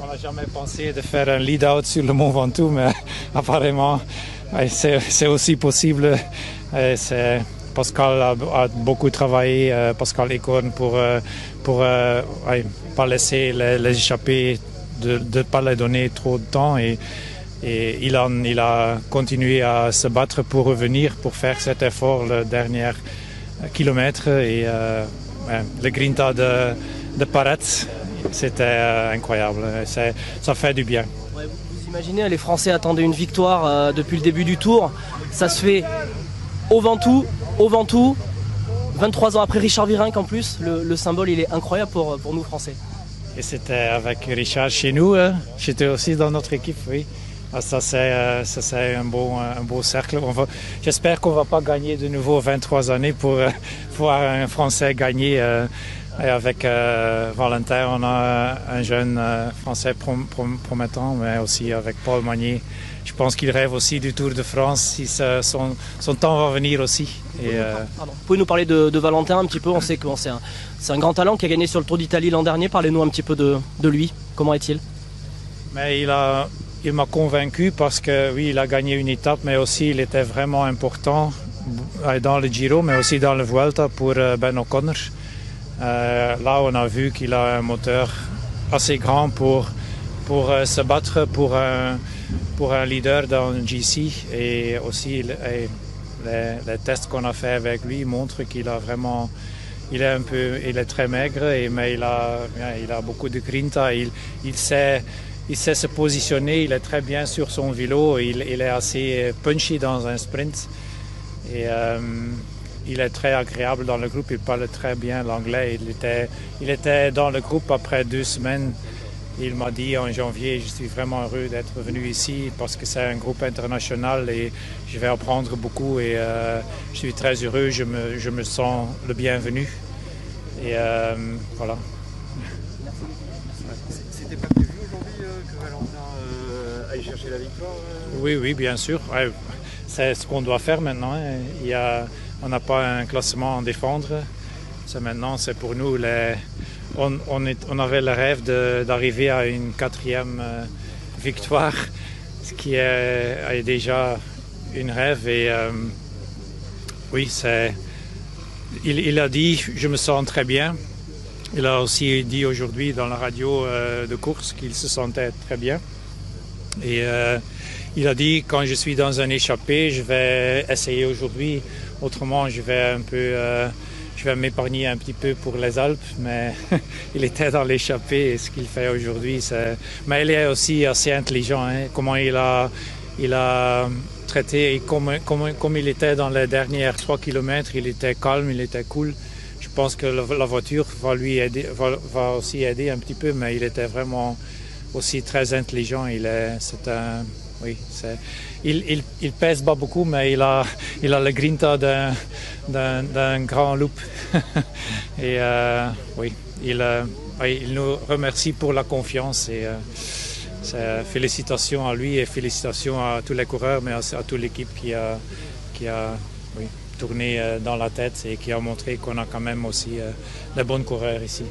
On n'a jamais pensé de faire un lead-out sur le Mont Ventoux, mais apparemment, c'est aussi possible. Pascal a beaucoup travaillé, Pascal Ekorn, pour pas laisser les échapper, de ne pas les donner trop de temps. Et il a continué à se battre pour revenir, pour faire cet effort le dernier kilomètre. Et le grinta de Parets, c'était incroyable. Ça fait du bien. Ouais, vous imaginez, les Français attendaient une victoire depuis le début du Tour. Ça se fait au Ventoux, 23 ans après Richard Virenque en plus. Le symbole, il est incroyable pour nous Français. Et c'était avec Richard chez nous. J'étais aussi dans notre équipe, oui. Ça, c'est un beau cercle. J'espère qu'on ne va pas gagner de nouveau 23 années pour voir un Français gagner. Et avec Valentin, on a un jeune Français promettant, mais aussi avec Paul Magnier. Je pense qu'il rêve aussi du Tour de France. Son temps va venir aussi. Vous pouvez nous parler de Valentin un petit peu? On sait que c'est un grand talent qui a gagné sur le Tour d'Italie l'an dernier. Parlez-nous un petit peu de lui. Comment est-il? Mais il m'a convaincu parce que oui, il a gagné une étape, mais aussi il était vraiment important dans le Giro, mais aussi dans le Vuelta pour Ben O'Connor. Là, on a vu qu'il a un moteur assez grand pour se battre pour un leader dans le GC. Et aussi, les tests qu'on a fait avec lui montrent qu'il a vraiment... Il est très maigre, mais il a beaucoup de grinta. Il sait se positionner, il est très bien sur son vélo, il est assez punchy dans un sprint. Et il est très agréable dans le groupe, il parle très bien l'anglais. Il était dans le groupe après 2 semaines. Il m'a dit en janvier, je suis vraiment heureux d'être venu ici parce que c'est un groupe international et je vais apprendre beaucoup et je suis très heureux, je me sens le bienvenu. Et voilà. C'était pas prévu aujourd'hui que Valentin aille chercher la victoire Oui, bien sûr. Ouais, c'est ce qu'on doit faire maintenant. On n'a pas un classement à défendre. C'est pour nous. On avait le rêve d'arriver à une 4e victoire, ce qui est déjà une rêve. Et oui, il a dit, je me sens très bien. Il a aussi dit aujourd'hui dans la radio de course qu'il se sentait très bien. Et il a dit, quand je suis dans un échappé, je vais essayer aujourd'hui. Autrement, je vais m'épargner un petit peu pour les Alpes, mais il était dans l'échappée et ce qu'il fait aujourd'hui. Mais il est aussi assez intelligent, hein, comment il a traité et comme il était dans les dernières 3 km, il était calme, il était cool. Je pense que la voiture va lui aider, va aussi aider un petit peu, mais il était vraiment aussi très intelligent. Il pèse pas beaucoup, mais il a le grinta d'un grand loup. Et oui, il nous remercie pour la confiance et félicitations à lui et félicitations à tous les coureurs, mais à toute l'équipe qui a tourné dans la tête et qui a montré qu'on a quand même aussi de bons coureurs ici.